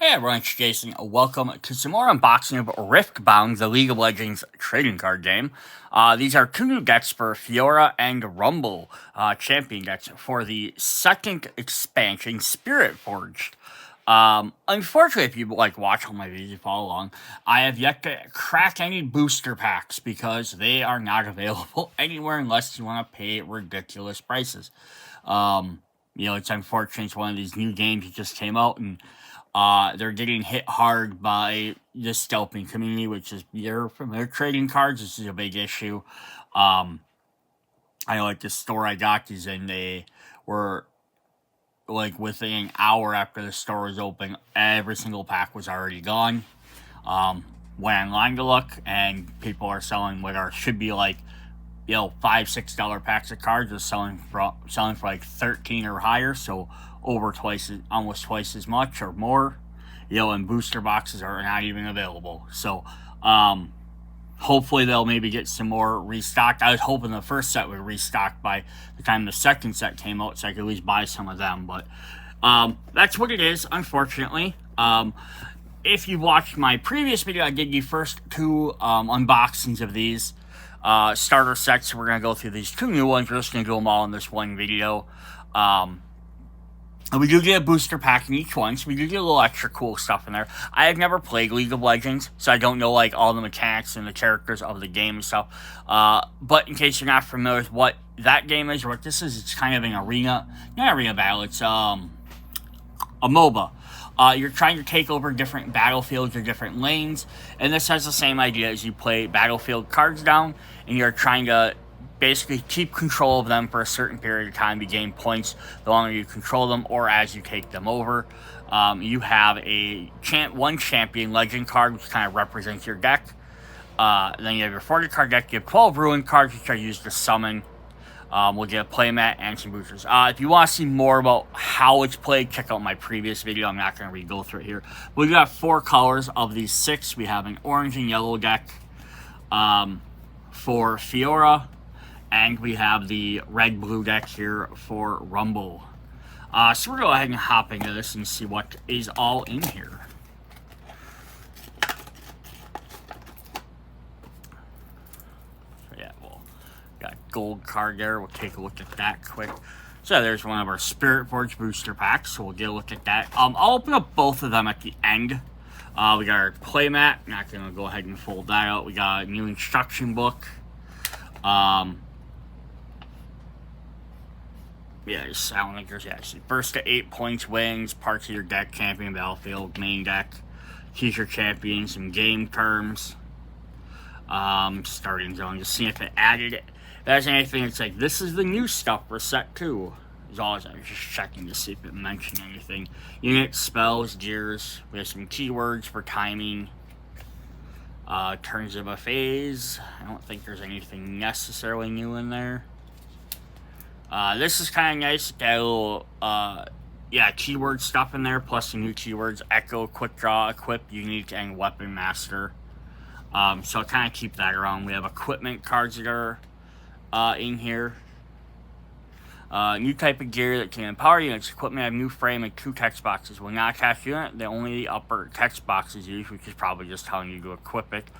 Hey everyone, it's Jason. Welcome to some more unboxing of Riftbound, the League of Legends trading card game. These are two new decks for Fiora and Rumble champion decks for the second expansion, Spiritforged. Unfortunately, if you watch all my videos, you follow along, I have yet to crack any booster packs because they are not available anywhere unless you want to pay ridiculous prices. It's unfortunate. It's one of these new games that just came out and they're getting hit hard by the scalping community, which is from their trading cards. This is a big issue. I know the store I got these in, they were within an hour after the store was open, every single pack was already gone. Went online to look, and people are selling what should be $5-6 packs of cards. Are selling for $13 or higher, so almost twice as much or more. And booster boxes are not even available. So hopefully they'll maybe get some more restocked. I was hoping the first set would restock by the time the second set came out, so I could at least buy some of them. But that's what it is, unfortunately. If you watched my previous video, I did the first two unboxings of these starter sets. We're going to go through these two new ones. We're just going to do them all in this one video. We do get a booster pack in each one, so we do get a little extra cool stuff in there. I have never played League of Legends, so I don't know all the mechanics and the characters of the game and stuff. But in case you're not familiar with what that game is or what this is, it's kind of an arena, not arena battle, it's a MOBA. You're trying to take over different battlefields or different lanes, and this has the same idea as you play battlefield cards down, and you're trying to basically keep control of them for a certain period of time. You gain points the longer you control them or as you take them over. You have one champion legend card, which kind of represents your deck. Then you have your 40 card deck. You have 12 ruin cards, which are used to summon. We'll get a playmat and some boosters. If you want to see more about how it's played, check out my previous video. I'm not going to go through it here. We've got 4 colors of these 6. We have an orange and yellow deck for Fiora. And we have the red-blue deck here for Rumble. So we're going to go ahead and hop into this and see what is all in here. So yeah, got gold card there. We'll take a look at that quick. So there's one of our Spiritforged booster packs. So we'll get a look at that. I'll open up both of them at the end. We got our playmat. Not going to go ahead and fold that out. We got a new instruction book. Yeah, sound linkers, yeah. So first to 8 points wins, parts of your deck, champion, battlefield, main deck, teacher champion, some game terms, starting zone, just seeing if it added it. If there's anything, it's this is the new stuff for set 2. As always, I was just checking to see if it mentioned anything. Units, spells, gears, we have some keywords for timing, turns of a phase. I don't think there's anything necessarily new in there. This is kind of nice. Got a little, keyword stuff in there, plus some new keywords: Echo, Quick Draw, Equip, Unique, and Weapon Master. So I'll kind of keep that around. We have equipment cards that are in here. New type of gear that can empower units. Equipment have new frame and 2 text boxes. Will not attach unit. The only upper text box is used, which is probably just telling you to equip it.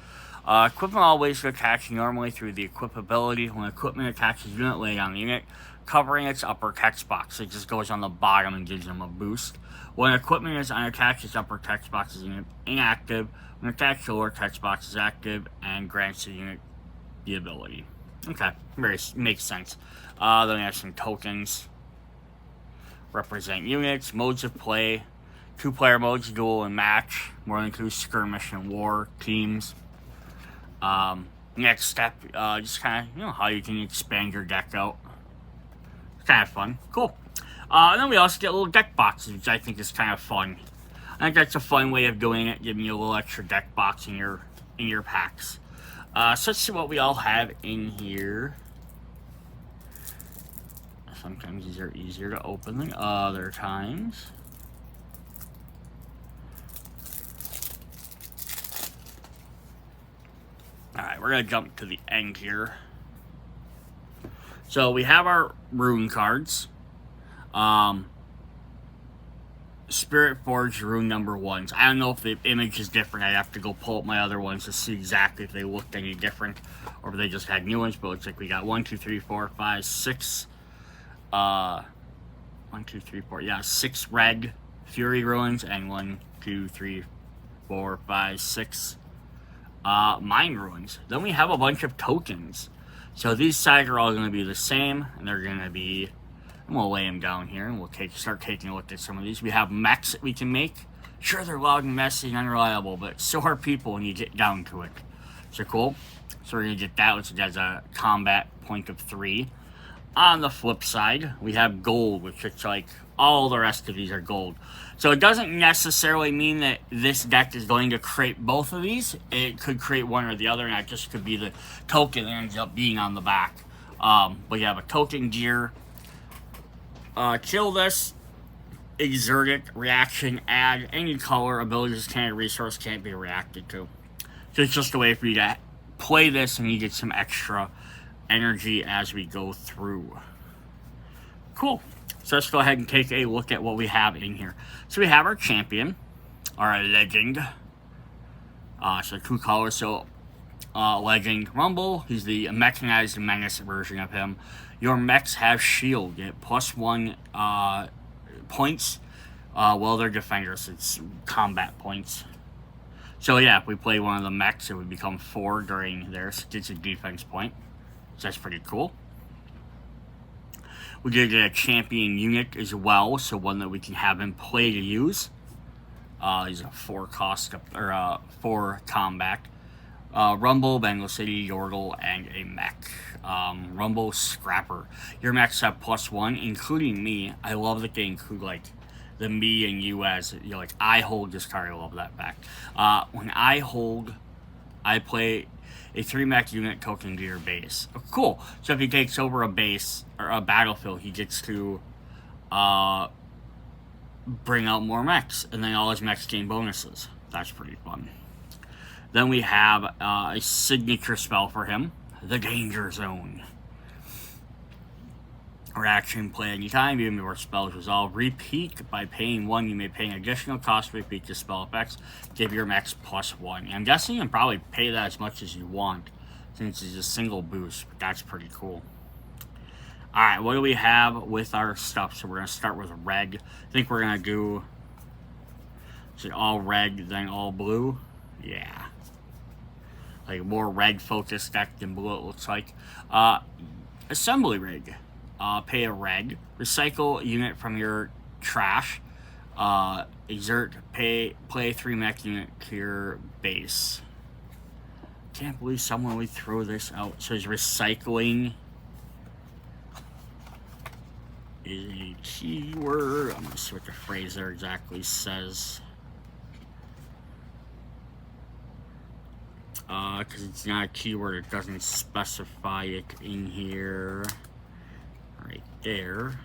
Equipment always attach normally through the equip ability. When equipment attaches unit, lay on the unit, covering its upper text box. It just goes on the bottom and gives them a boost. When equipment is unattached, its upper text box is inactive. When attached, the lower text box is active and grants the unit the ability. Okay, makes sense. Then we have some tokens. Represent units, modes of play, 2-player modes, duel and match, more than 2, skirmish and war, teams. Next step, just kind of, how you can expand your deck out. It's kind of fun. Cool. And then we also get little deck boxes, which I think is kind of fun. I think that's a fun way of doing it, giving you a little extra deck box in your packs. So let's see what we all have in here. Sometimes these are easier to open than other times. Alright, we're going to jump to the end here. So we have our rune cards. Spiritforged rune number 1s. I don't know if the image is different. I have to go pull up my other ones to see exactly if they looked any different or if they just had new ones. But it looks like we got 1, 2, 3, 4, 5, 6. 1, 2, 3, 4. Yeah, 6 red Fury runes and 1, 2, 3, 4, 5, 6 mine runes. Then we have a bunch of tokens. So these sides are all going to be the same, and they're going to be. I'm going to lay them down here, and we'll start taking a look at some of these. We have mechs that we can make. Sure, they're loud and messy and unreliable, but so are people when you get down to it. So cool. So we're going to get that, which has a combat point of 3. On the flip side, we have gold, which is like all the rest of these are gold. So it doesn't necessarily mean that this deck is going to create both of these. It could create one or the other, and that just could be the token that ends up being on the back. But you have a token gear. Kill this, exert it, reaction, add any color, abilities, can't, resource can't be reacted to. So it's just a way for you to play this and you get some extra energy as we go through. Cool. So let's go ahead and take a look at what we have in here. So we have our champion, our legend. So 2 colors. So Legend Rumble, he's the mechanized menace version of him. Your mechs have shield, get +1 points while they're defenders. It's combat points. So yeah, if we play one of the mechs, it would become 4 during theirs. It's a defense point. So that's pretty cool. We did get a champion unit as well, so one that we can have in play to use. He's a 4 cost or 4 combat. Rumble, Bengal City, Yordle, and a mech. Rumble Scrapper. Your mechs have +1, including me. I love that they include like the me and you as like I hold this card. I love that fact. When I hold, I play a 3 mech unit token to your base. Oh, cool. So if he takes over a base or a battlefield, he gets to bring out more mechs, and then all his mechs gain bonuses. That's pretty fun. Then we have a signature spell for him, the Danger Zone. Reaction, play anytime, even before spells resolve. Repeat, by paying 1, you may pay an additional cost to repeat the spell effects. Give your mechs +1. I'm guessing you can probably pay that as much as you want, since it's a single boost, but that's pretty cool. Alright, what do we have with our stuff? So we're going to start with red. I think we're going to do, is it all red, then all blue? Yeah. Like more red focused deck than blue, it looks like. Assembly rig. Pay a red. Recycle a unit from your trash. Exert, play a 3 mech unit to your base. Can't believe someone would throw this out. So is recycling is a keyword. I'm gonna see what the phrase there exactly says. Because it's not a keyword, it doesn't specify it in here. Right there.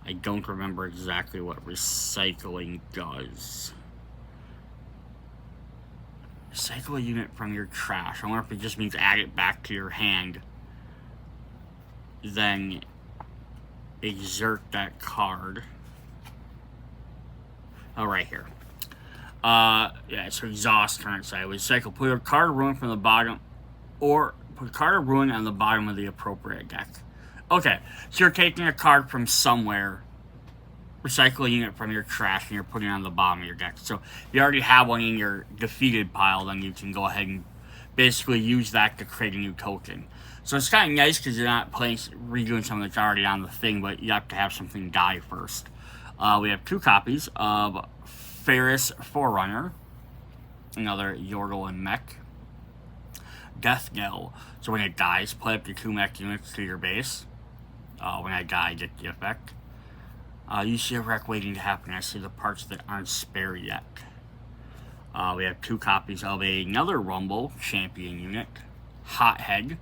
I don't remember exactly what recycling does. Recycle a unit from your trash. I wonder if it just means add it back to your hand. Then exert that card. Oh, right here. Yeah, so exhaust current side. Recycle. Put a card of ruin from the bottom, or put a card of ruin on the bottom of the appropriate deck. Okay, so you're taking a card from somewhere, recycle a unit from your trash, and you're putting it on the bottom of your deck. So if you already have one in your defeated pile, then you can go ahead and basically use that to create a new token. So it's kind of nice because you're not redoing something that's already on the thing, but you have to have something die first. We have 2 copies of Ferris Forerunner, another Yordle and mech. Death Knell. So when it dies, play up to 2 mech units to your base. When I die, get the effect. You see a wreck waiting to happen. I see the parts that aren't spare yet. We have 2 copies of another Rumble champion unit, Hothead.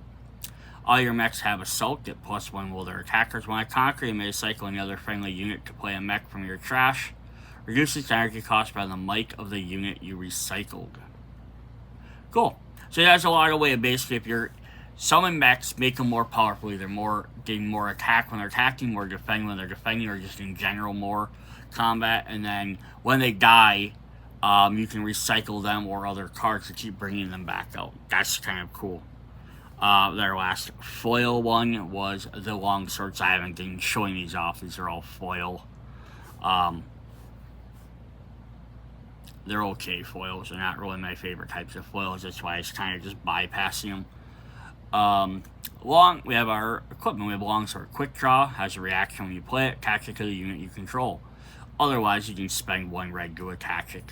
All your mechs have Assault, get +1 while they're attackers. When I conquer, you may cycle another friendly unit to play a mech from your trash. Reduce its energy cost by the might of the unit you recycled. Cool. So that's a lot of way of basically if you're summon mechs, make them more powerful, either getting more attack when they're attacking, more defending when they're defending, or just in general more combat. And then when they die, you can recycle them or other cards to keep bringing them back out. That's kind of cool. Their last foil one was the longswords. I haven't been showing these off. These are all foil. They're okay foils. They're not really my favorite types of foils. That's why it's kind of just bypassing them. We have our equipment. We have longsword. Quick draw, has a reaction when you play it. Attach it to the unit you control. Otherwise, you can spend 1 red to attach it.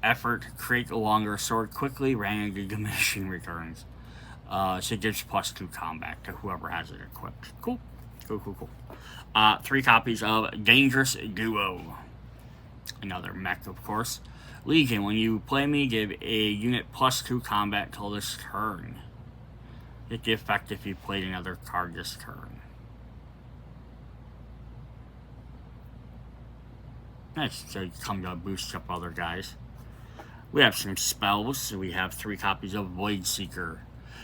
Effort, create a longer sword quickly, randomly diminishing returns. So it gives +2 combat to whoever has it equipped. Cool. 3 copies of Dangerous Duo. Another mech, of course. Legion, when you play me, give a unit +2 combat till this turn. Get the effect if you played another card this turn. Nice, so you come to boost up other guys. We have some spells, so we have 3 copies of Void Seeker.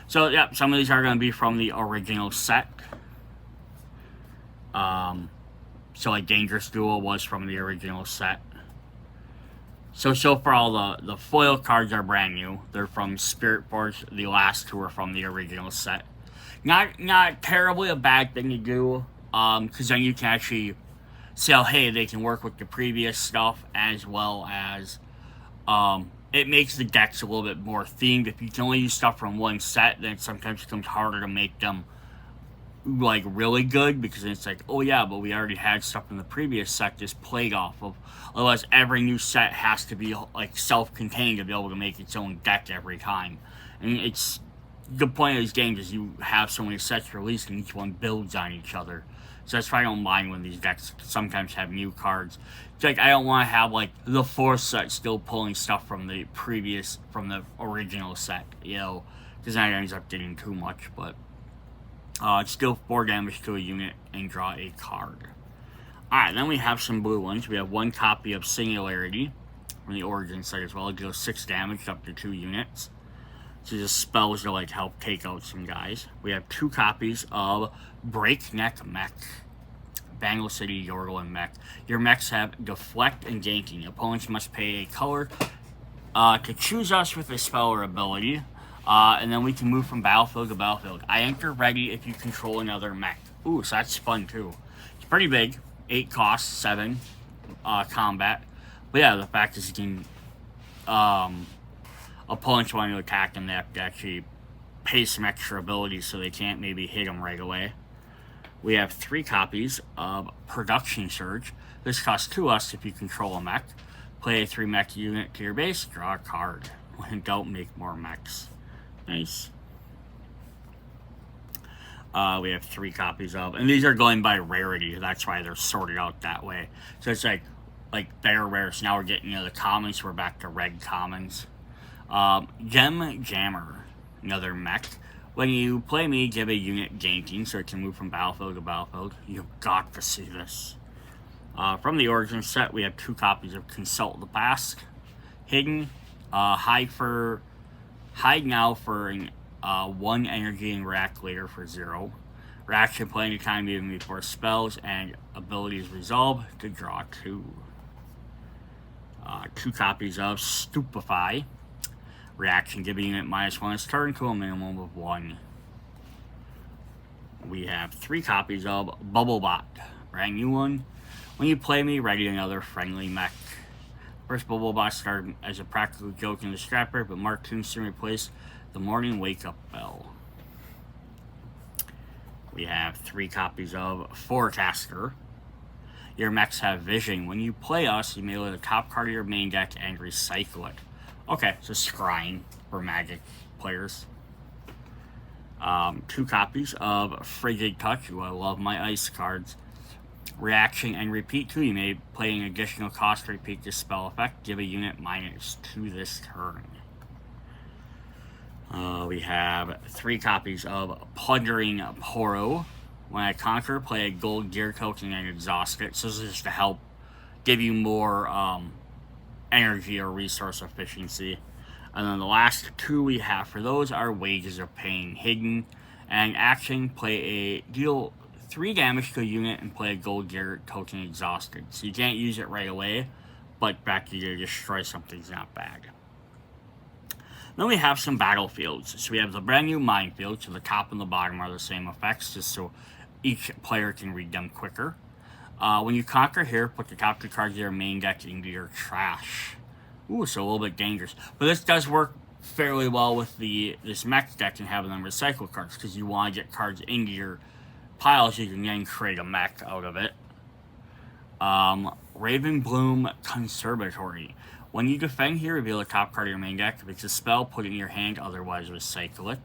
So, yeah, some of these are going to be from the original set. So, like, Dangerous Duo was from the original set. So far, all the foil cards are brand new. They're from Spiritforged. The last 2 are from the original set. Not terribly a bad thing to do, because then you can actually see how, hey, they can work with the previous stuff, as well as, it makes the decks a little bit more themed. If you can only use stuff from one set, then it sometimes becomes harder to make them, like, really good, because it's like, oh yeah, but we already had stuff in the previous set just played off of. Otherwise, every new set has to be, like, self-contained to be able to make its own deck every time. And it's the point of these games is you have so many sets released and each one builds on each other. So that's why I don't mind when these decks sometimes have new cards. It's like, I don't want to have, like, the 4th set still pulling stuff from the original set, you know, because that ends up getting too much, but it's still 4 damage to a unit and draw a card. Alright, then we have some blue ones. We have 1 copy of Singularity from the Origin set as well. It deals 6 damage up to 2 units. So just spells to, like, help take out some guys. We have 2 copies of Breakneck Mech. Bangle City, Yordle, and Mech. Your mechs have Deflect and Ganking. Opponents must pay a color to choose us with a spell or ability. And then we can move from battlefield to battlefield. I enter ready if you control another mech. Ooh, so that's fun too. It's pretty big. 8 cost, 7 combat. But yeah, the fact is you can opponents wanting to attack them, they have to actually pay some extra abilities so they can't maybe hit them right away. We have 3 copies of Production Surge. This costs 2 us if you control a mech. Play a 3 mech unit to your base, draw a card. When in doubt, make more mechs. Nice. We have 3 copies of, and these are going by rarity. That's why they're sorted out that way. So it's like better rares. Now we're getting the commons. We're back to red commons. Gem Jammer, another mech. When you play me, give a unit ganking so it can move from battlefield to battlefield. You've got to see this. From the Origin set, we have 2 copies of Consult the Past. Hidden, hide now for 1 energy and react later for 0. Reaction play anytime even before spells and abilities resolve to draw 2. 2 copies of Stupefy. Reaction, give a unit -1 its turn to a minimum of 1. We have 3 copies of Bubblebot. Brand new one. When you play me, ready another friendly mech. First Bubblebot started as a practical joke in the scrapper, but Mark Toon soon replaced the morning wake-up bell. We have 3 copies of Forecaster. Your mechs have vision. When you play us, you may load the top card of your main deck and recycle it. Okay, so scrying for magic players. 2 copies of Frigid Touch. Ooh, I love my ice cards. Reaction and repeat 2. You may play an additional cost to repeat this spell effect. Give a unit -2 this turn. We have 3 copies of Plundering Poro. When I conquer, play a gold gear token and exhaust it. So this is just to help give you more energy or resource efficiency. And then the last 2 we have for those are Wages of Pain. Hidden. And action, deal 3 damage to a unit and play a gold gear token exhausted. So you can't use it right away, but back you to destroy something's not bad. Then we have some battlefields. So we have the brand new minefield, so the top and the bottom are the same effects, just so each player can read them quicker. When you conquer here, put the top 2 cards of your main deck into your trash. Ooh, so a little bit dangerous. But this does work fairly well with this mech deck and having them recycle cards, because you want to get cards into your pile so you can then create a mech out of it. Ravenbloom Conservatory. When you defend here, reveal the top card of your main deck. If it's a spell, put it in your hand, otherwise recycle it.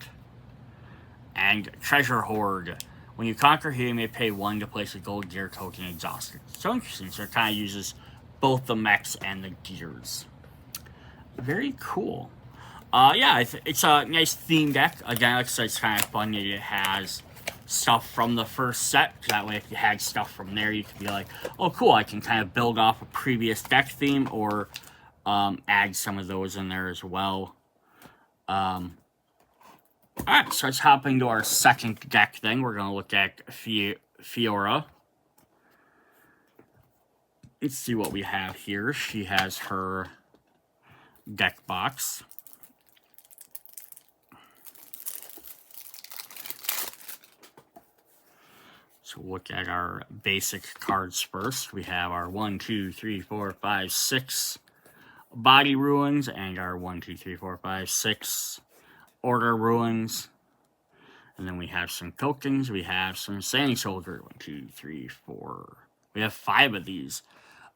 And Treasure Hoard. When you conquer here, you may pay 1 to place a gold gear token exhausted. So interesting, so it kind of uses both the mechs and the gears. Very cool. Yeah, it's a nice theme deck. Again, like I said, it's kind of fun that it has stuff from the first set. That way, if you had stuff from there, you could be like, oh, cool, I can kind of build off a previous deck theme, or add some of those in there as well. Alright, so let's hop into our second deck thing. We're going to look at Fiora. Let's see what we have here. She has her deck box. So look at our basic cards first. We have our 1, 2, 3, 4, 5, 6 body ruins, and our 1, 2, 3, 4, 5, 6 order ruins. And then we have some tokens. We have some Sand Soldier. 1, 2, 3, 4. We have 5 of these.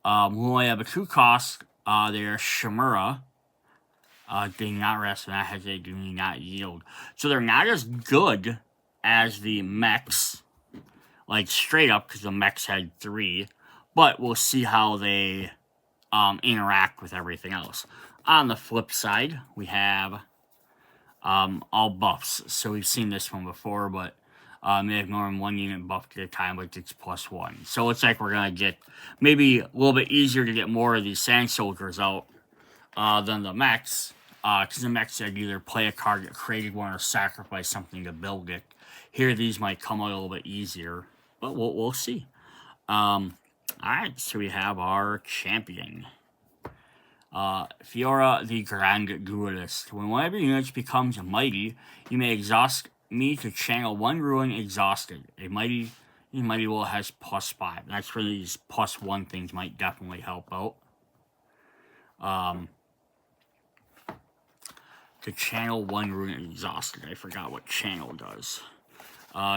We only have a 2 cost. They're Shimura. Do not rest on that, as they do not yield. So they're not as good as the mechs, like straight up, because the mechs had 3. But we'll see how they interact with everything else. On the flip side, we have all buffs. So we've seen this one before, but they ignore 1 unit buffed at a time, but it's +1. So it looks like we're going to get maybe a little bit easier to get more of these Sand Soldiers out than the mechs. Because the mechs had either play a card that created one or sacrifice something to build it. Here, these might come out a little bit easier, but we'll see. Alright, so we have our champion. Fiora the Grand Duelist. When one of your units becomes mighty, you may exhaust me to channel 1 ruin exhausted. A mighty will has +5. That's where these +1 things might definitely help out. To channel 1 ruin exhausted. I forgot what channel does.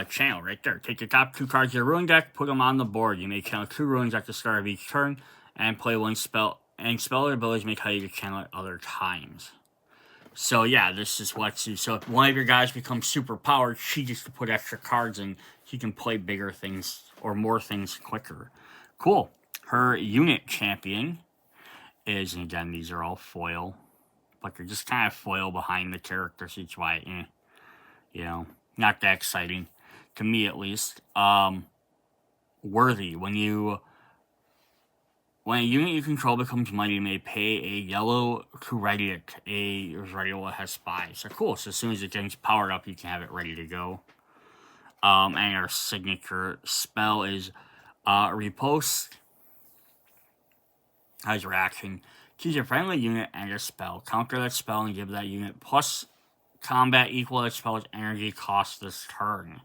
Channel right there. Take the top 2 cards of your ruin deck, put them on the board. You may channel 2 ruins at the start of each turn, and play 1 spell. And spell abilities may tell you to channel it other times. So yeah, this is what you. So if one of your guys becomes super powered, she gets to put extra cards in. She can play bigger things or more things quicker. Cool. Her unit champion is, and again, these are all foil, but they're just kind of foil behind the character, so it's why, you know, not that exciting to me at least. Worthy. When a unit you control becomes mighty, you may pay a yellow to ready it. Ready that has 5. So cool. So as soon as it gets powered up, you can have it ready to go. And our signature spell is Repost. Has reaction. Choose a friendly unit and a spell. Counter that spell and give that unit plus combat equal to that spell's energy cost this turn.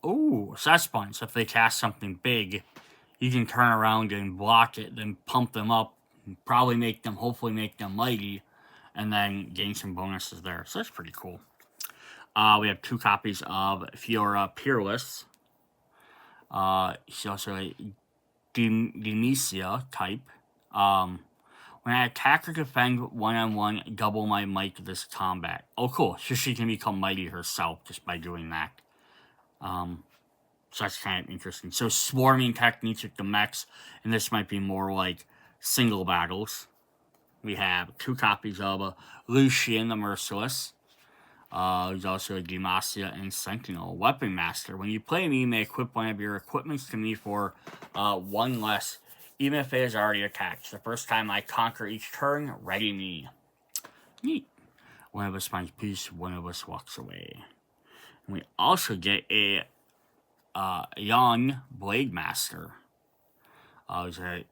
Ooh, so that's fun. So if they cast something big, you can turn around and block it, then pump them up, and hopefully make them mighty, and then gain some bonuses there. So that's pretty cool. We have 2 copies of Fiora Peerless. She's also a Demesia type. When I attack or defend 1-on-1, double my might this combat. Oh, cool. So she can become mighty herself just by doing that. So that's kind of interesting. So swarming techniques with the mechs, and this might be more like single battles. We have 2 copies of Lucian the Merciless. Who's also a Demacia and Sentinel. Weapon Master. When you play me, you may equip one of your equipments to me for 1 less, even if it is already attacked. The first time I conquer each turn, ready me. Neat. One of us finds peace, one of us walks away. We also get a young Blade Master. Is it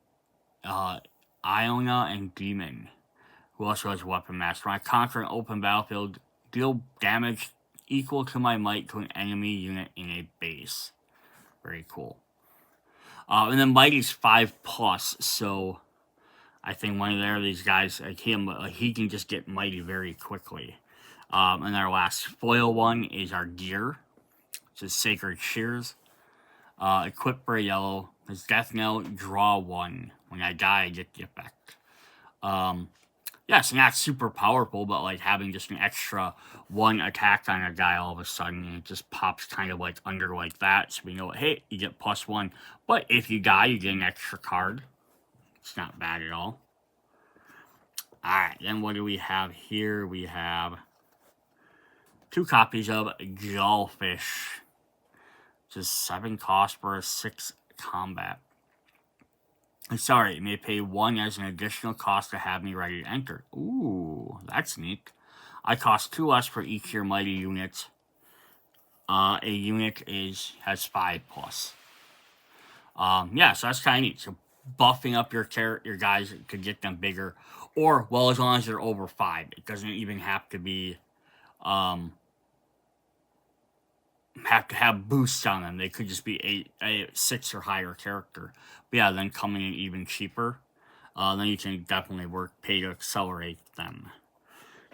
Iona and Demon, who also has Weapon Master. When I conquer an open battlefield, deal damage equal to my might to an enemy unit in a base. Very cool. And then Mighty's 5+, so I think one of these guys, like him, he can just get Mighty very quickly. And our last foil one is our gear, which is Sacred Shears. Equip for yellow. His death knell, draw 1. When I die, I get the effect. Yeah, so not super powerful, but like having just an extra 1 attack on a guy all of a sudden, and it just pops kind of like under like that. So we know, hey, you get +1. But if you die, you get an extra card. It's not bad at all. Alright, then what do we have here? We have 2 copies of Jawfish. Just 7 cost for a 6 combat. Sorry, it may pay 1 as an additional cost to have me ready to enter. Ooh, that's neat. I cost 2 less for each of your mighty units. A unit has 5+. Yeah, so that's kind of neat. So buffing up your guys to get them bigger, or well, as long as they're over 5, it doesn't even have to be have to have boosts on them. They could just be a 6 or higher character. But yeah, then coming in even cheaper. Then you can definitely pay to accelerate them.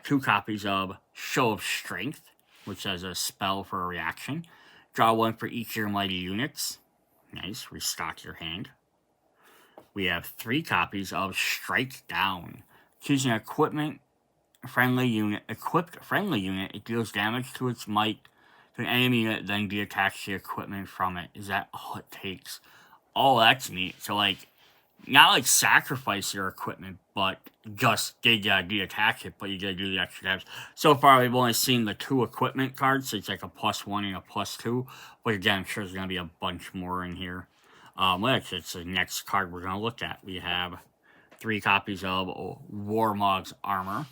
2 copies of Show of Strength, which has a spell for a reaction. Draw 1 for each of your mighty units. Nice, restock your hand. We have 3 copies of Strike Down. Choosing an equipped friendly unit, it deals damage to its might to an enemy unit, then deattach the equipment from it. Is that all it takes? Oh, that's neat. So, like, not like sacrifice your equipment, but just deattach it, but you gotta do the extra steps. So far, we've only seen the 2 equipment cards, so it's like a +1 and a +2. But again, I'm sure there's gonna be a bunch more in here. It's the next card we're gonna look at. We have 3 copies of Warmog's Armor.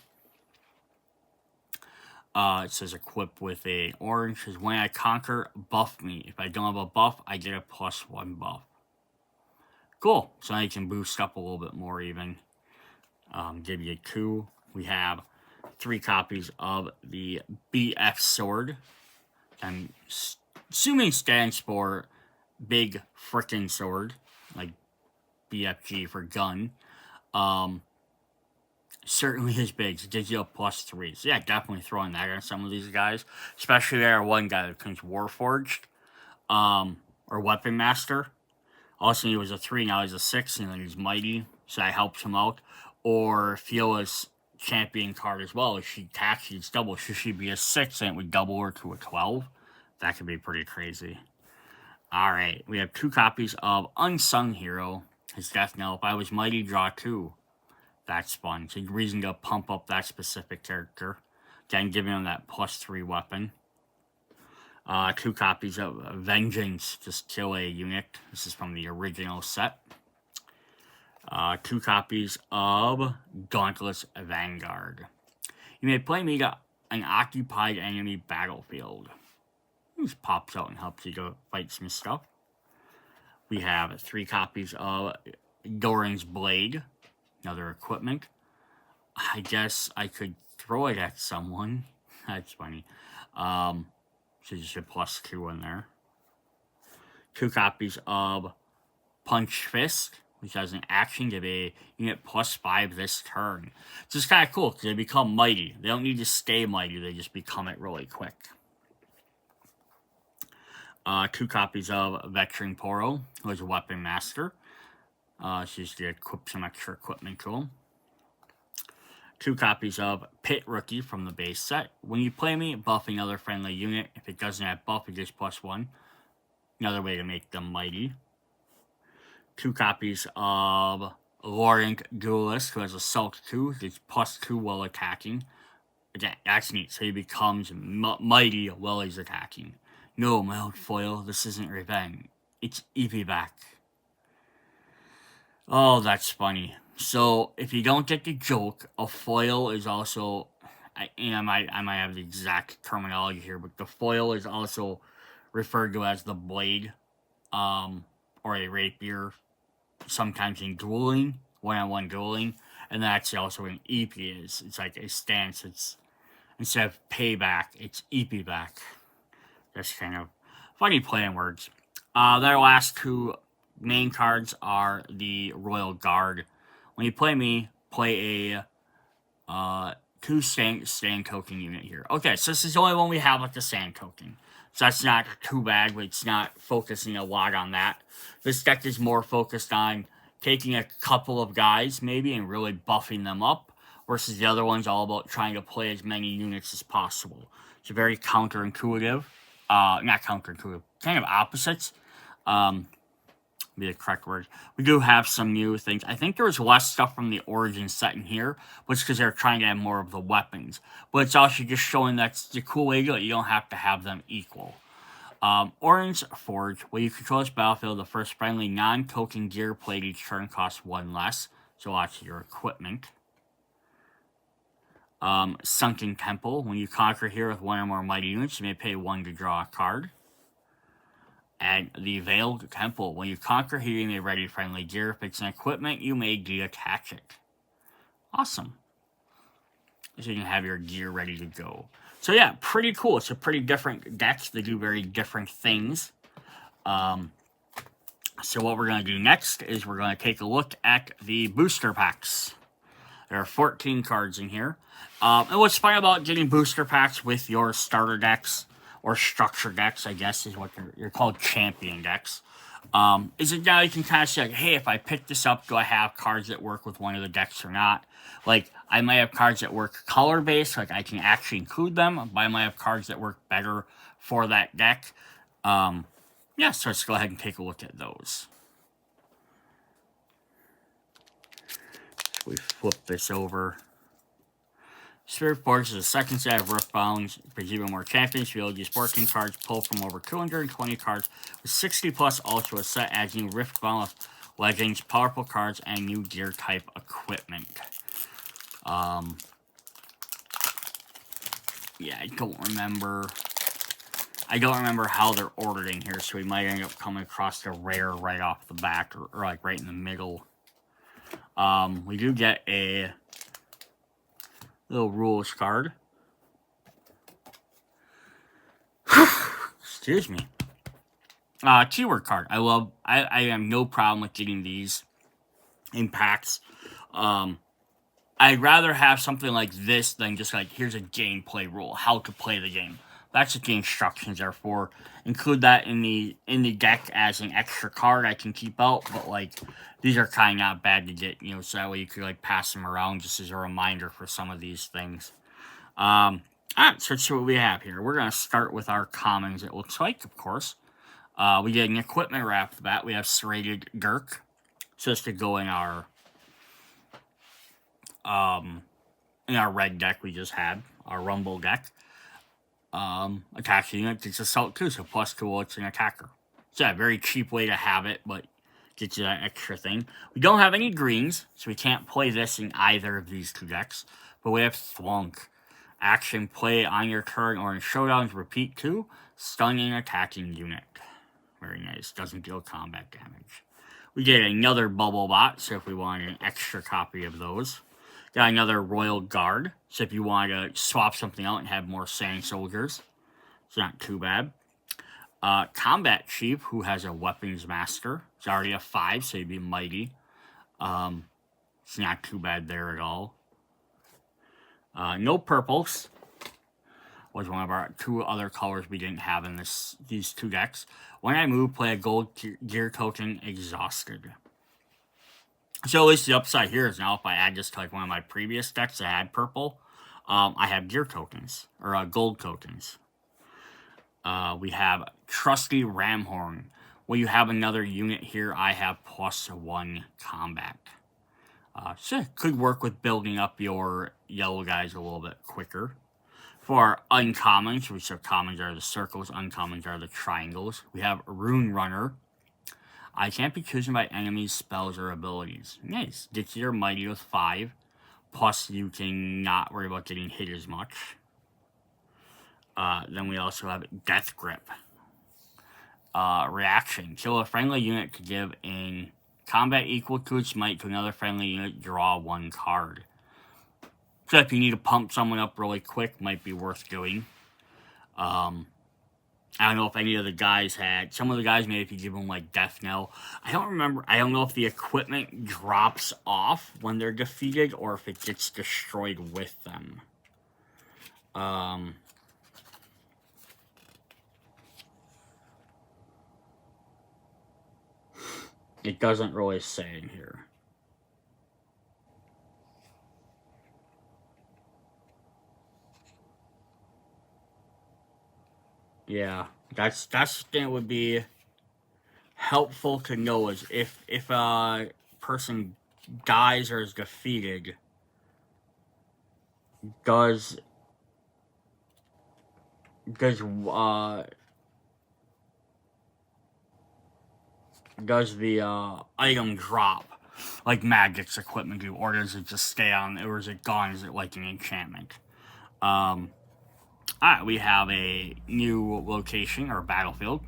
It says equip with a orange. It says when I conquer, buff me. If I don't have a buff, I get a +1 buff. Cool. So now you can boost up a little bit more even. Give you 2. We have 3 copies of the BF Sword. I'm assuming stands for Big Frickin' Sword. Like BFG for gun. Certainly is big. So it gives you a +3. So yeah, definitely throwing that on some of these guys. Especially there, one guy that becomes Warforged. Or Weapon Master. Also, he was a 3, now he's a 6, and then he's Mighty. So that helps him out. Or Fiora's champion card as well. If she attacks, she's double. Should she be a 6, and it would double her to a 12. That could be pretty crazy. Alright, we have 2 copies of Unsung Hero. His death knell. If I was Mighty, draw 2. That's fun. So reason to pump up that specific character. Again, giving him that +3 weapon. 2 copies of Vengeance. Just kill a unit. This is from the original set. 2 copies of Dauntless Vanguard. You may play me to an occupied enemy battlefield. It just pops out and helps you go fight some stuff. We have 3 copies of Doran's Blade. Another equipment. I guess I could throw it at someone. That's funny. So just a +2 in there. 2 copies of Punch Fist, which has an action to be unit +5 this turn. It's just kind of cool because they become mighty. They don't need to stay mighty. They just become it really quick. 2 copies of Veteran Poro, who is a Weapon Master. She's to equip some extra equipment to him. 2 copies of Pit Rookie from the base set. When you play me, buff another friendly unit. If it doesn't have buff, it gets +1. Another way to make them mighty. 2 copies of Laurent Duelist, who has Assault 2. Gets +2 while attacking. Again, that's neat. So he becomes mighty while he's attacking. No, my old foil, this isn't revenge. It's Evivac. Oh, that's funny. So, if you don't get the joke, a foil is also I might have the exact terminology here, but the foil is also referred to as the blade, or a rapier, sometimes in dueling, one-on-one dueling, and that's also an EP is. It's like a stance. It's instead of payback, it's EP back. That's kind of funny play on words. Their last two main cards are the Royal Guard. When you play me, play a 2 stand token unit here. Okay, so this is the only one we have with the sand token. So that's not too bad, but it's not focusing a lot on that. This deck is more focused on taking a couple of guys, maybe, and really buffing them up, versus the other one's all about trying to play as many units as possible. It's very counterintuitive. Not counterintuitive, kind of opposites. Be the correct word. We do have some new things. I think there was less stuff from the Origin set in here, but it's because they're trying to have more of the weapons. But it's also just showing that's the cool way that you don't have to have them equal. Orange Forge, where you control this battlefield, the first friendly non-token gear played each turn costs 1 less, so lots of your equipment. Sunken Temple, when you conquer here with 1 or more mighty units, you may pay 1 to draw a card. And the Veiled Temple, when you conquer here, you may ready friendly gear. If it's an equipment, you may deattach it. Awesome. So you can have your gear ready to go. So yeah, pretty cool. It's a pretty different decks. They do very different things. So what we're going to do next is we're going to take a look at the booster packs. There are 14 cards in here. And what's fun about getting booster packs with your starter decks, or structure decks, I guess, is what you're called champion decks, is that now you can kind of say, like, hey, if I pick this up, do I have cards that work with one of the decks or not? Like, I might have cards that work color-based, like I can actually include them, but I might have cards that work better for that deck. Yeah, so let's go ahead and take a look at those. We flip this over. Spiritforged is the second set of Riftbound. Brings even more champions. You'll use 14 cards, pull from over 220 cards with 60 plus also a set, adds new Riftbound with legends, powerful cards, and new gear type equipment. Yeah, I don't remember how they're ordered in here, so we might end up coming across the rare right off the bat, or like right in the middle. We do get a little rules card. Excuse me. Keyword card. I have no problem with getting these in packs. I'd rather have something like this than just like, here's a gameplay rule, how to play the game. That's what the instructions are for. Include that in the deck as an extra card I can keep out, but like, these are kind of not bad to get, you know, so that way you could like pass them around just as a reminder for some of these things. Alright, so let's see what we have here. We're going to start with our commons, it looks like, of course. We get an equipment right off the bat. We have Serrated Dirk. So this could go in our red deck we just had, our Rumble deck. Attack unit gets Assault 2, so +2, it's an attacker. So a very cheap way to have it, but gets you that extra thing. We don't have any greens, so we can't play this in either of these two decks. But we have Thwunk. Action, play on your turn or in showdowns, repeat 2. Stunning attacking unit. Very nice. Doesn't deal combat damage. We get another Bubble Bot, so if we wanted an extra copy of those. Got another Royal Guard, so if you want to swap something out and have more Sand Soldiers. It's not too bad. Combat Chief, who has a Weapons Master. It's already a 5, so he'd be mighty. It's not too bad there at all. No purples. Was one of our 2 other colors we didn't have in these 2 decks. When I move, play a gold gear token, Exhausted. So at least the upside here is now if I add this to like one of my previous decks that had purple, I have gear tokens, or gold tokens. We have Trusty Ramhorn. When you have another unit here, I have +1 combat. So it could work with building up your yellow guys a little bit quicker. For our uncommons, which are commons are the circles, uncommons are the triangles, we have Rune Runner. I can't be chosen by enemies, spells, or abilities. Nice. Gets your mighty with 5. plus you can not worry about getting hit as much. Then we also have Death Grip. Reaction. Kill a friendly unit to give in combat equal to its might to another friendly unit, draw 1 card. So if you need to pump someone up really quick, might be worth doing. I don't know if any of the guys had. Some of the guys, maybe if you give them, like, Death Knell. I don't remember. I don't know if the equipment drops off when they're defeated or if it gets destroyed with them. It doesn't really say in here. Yeah, that's the thing that would be helpful to know is if a person dies or is defeated, does the item drop like Magic's equipment do, or does it just stay on, or is it gone? Is it like an enchantment? Alright, we have a new location, or battlefield.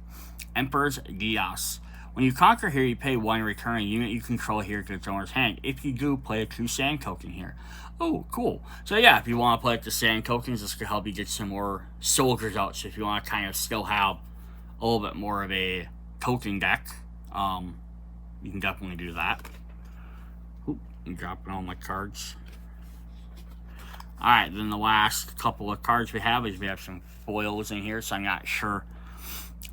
Emperor's Dios. When you conquer here, you pay 1, return a unit you control here to its owner's hand. If you do, play a 2 sand token here. Oh, cool. So yeah, if you want to play the sand tokens, this could help you get some more soldiers out. So if you want to kind of still have a little bit more of a token deck, you can definitely do that. Oop, I'm dropping all my cards. Alright, then the last couple of cards we have is we have some foils in here, so I'm not sure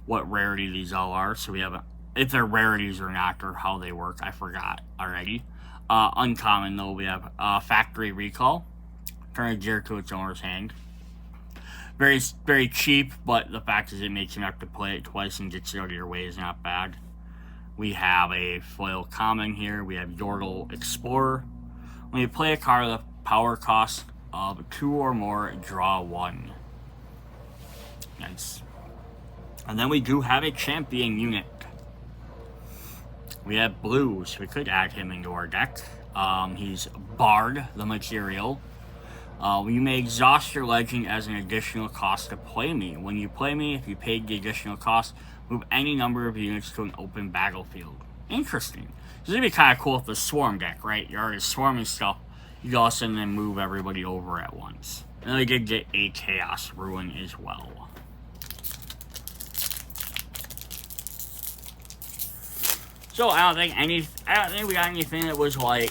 what rarity these all are. So we have, if they're rarities or not, or how they work, I forgot already. Uncommon, though, we have Factory Recall. Turn a gear to its owner's hand. Very, very cheap, but the fact is it makes you have to play it twice and gets it out of your way is not bad. We have a foil common here. We have Yordle Explorer. When you play a card with a power cost of 2 or more, draw 1. Nice. And then we do have a champion unit. We have blue, so we could add him into our deck. He's Bard, the material. You may exhaust your legend as an additional cost to play me. When you play me, if you paid the additional cost, move any number of units to an open battlefield. Interesting. This is going to be kind of cool with the swarm deck, right? You're already swarming stuff. You also then move everybody over at once. And they did get a Chaos Ruin as well. So I don't think we got anything that was like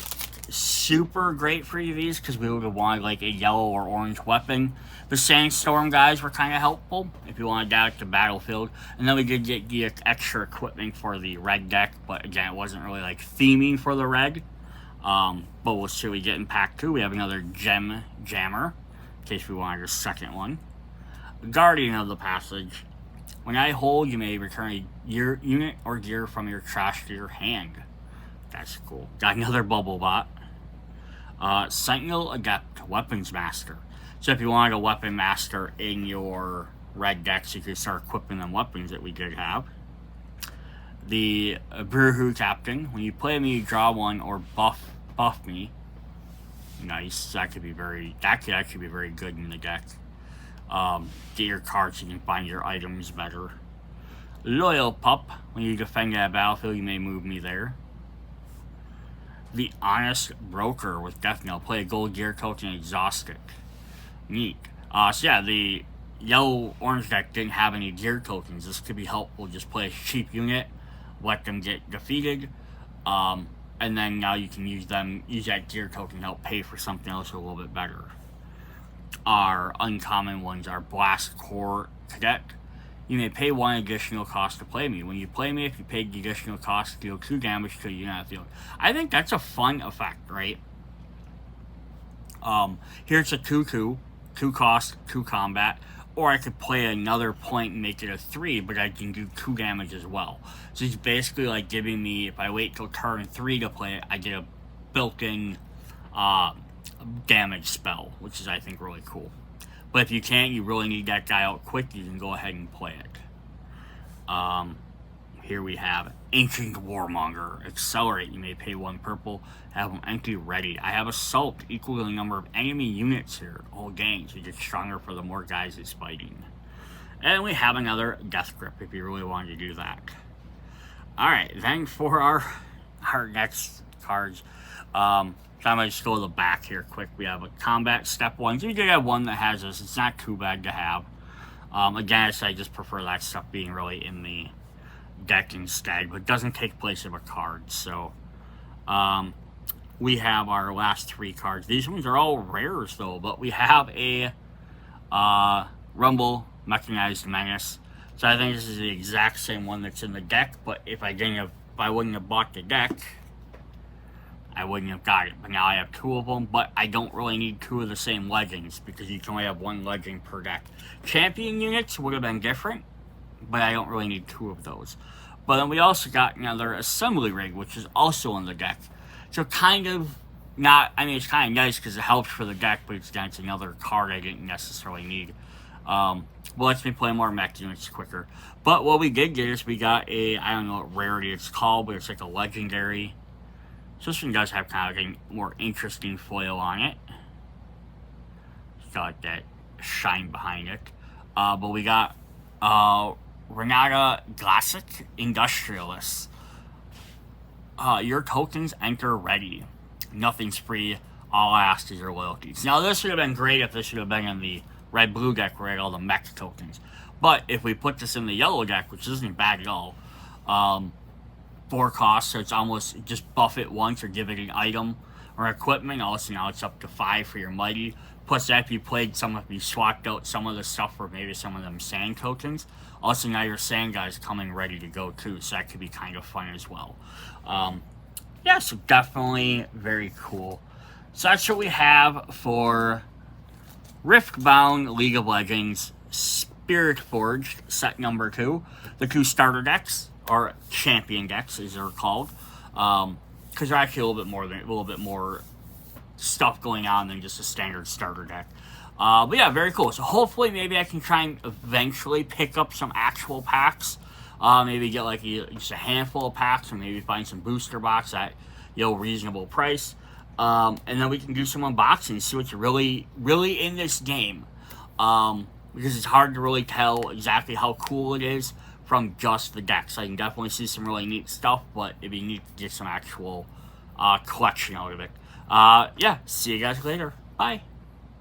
super great for EVs, because we would have wanted like a yellow or orange weapon. The Sandstorm guys were kind of helpful if you wanted that at the battlefield. And then we did get the extra equipment for the red deck, but again, it wasn't really like theming for the red. But we'll see what we get in pack 2. We have another Gem Jammer, in case we wanted a second one. Guardian of the Passage. When I hold, you may return a unit or gear from your trash to your hand. That's cool. Got another Bubble Bot. Sentinel Adept, Weapons Master. So if you wanted a Weapon Master in your red decks, you could start equipping them weapons that we did have. The Bruhu Captain. When you play me, you draw 1 or buff me. Nice. That could actually be very good in the deck. Get your cards so you can find your items better. Loyal Pup. When you defend that battlefield, you may move me there. The Honest Broker with Death Knell. Play a gold gear token and exhaust it. Neat. So yeah, the yellow-orange deck didn't have any gear tokens. This could be helpful. Just play a cheap unit, let them get defeated, and then now you can use that gear token to help pay for something else a little bit better. Our uncommon ones are Blast Core Cadet. You may pay 1 additional cost to play me. When you play me, if you paid the additional cost, deal 2 damage to a unit on the field. I think that's a fun effect, right? Here's a 2/2, 2 cost, 2 combat. Or I could play another point and make it a 3, but I can do 2 damage as well. So it's basically like giving me, if I wait till turn 3 to play it, I get a built-in damage spell, which is, I think, really cool. But if you can't, you really need that guy out quick, you can go ahead and play it. We Here we have Ancient Warmonger. Accelerate. You may pay 1 purple. Have them empty ready. I have Assault. Equal to the number of enemy units here. All gains. You get stronger for the more guys it's fighting. And we have another Death Grip if you really wanted to do that. Alright, then for our next cards, so I'm going to just go to the back here quick. We have a Combat Step 1. So you do have one that has this. It's not too bad to have. Again, I just prefer that stuff being really in the deck instead, but it doesn't take place of a card. So we have our last 3 cards. These ones are all rares though, but we have a Rumble Mechanized Menace. So I think this is the exact same one that's in the deck, but if I wouldn't have bought the deck, I wouldn't have got it. But now I have 2 of them, but I don't really need 2 of the same legends because you can only have 1 legend per deck. Champion units would have been different, but I don't really need 2 of those. But then we also got another Assembly Rig, which is also in the deck. So kind of not, I mean, it's kind of nice because it helps for the deck, but it's another card I didn't necessarily need. Well, lets me play more mech units quicker. But what we did get is we got a, I don't know what rarity it's called, but it's like a legendary. So this one does have kind of a more interesting foil on it. It's got like that shine behind it. But we got Renata Classic Industrialist. Your tokens enter ready. Nothing's free. All I ask is your loyalties. Now this would have been great if this should have been in the red-blue deck where I had all the mech tokens. But if we put this in the yellow deck, which isn't bad at all, 4 costs, so it's almost just buff it once or give it an item or equipment. Also now it's up to 5 for your mighty. Plus that if you played if you swapped out some of the stuff for maybe some of them sand tokens. Also now your sand guy's coming ready to go too, so that could be kind of fun as well. Yeah, so definitely very cool. So that's what we have for Riftbound League of Legends Spiritforged set number 2. The 2 starter decks, or champion decks as they're called, because they're actually a little bit more stuff going on than just a standard starter deck. But yeah, very cool. So hopefully maybe I can try and eventually pick up some actual packs. Maybe get like just a handful of packs, or maybe find some booster box at reasonable price. And then we can do some unboxing, see what's really in this game. Because it's hard to really tell exactly how cool it is from just the decks. I can definitely see some really neat stuff, but it'd be neat to get some actual collection out of it. Yeah, see you guys later. Bye.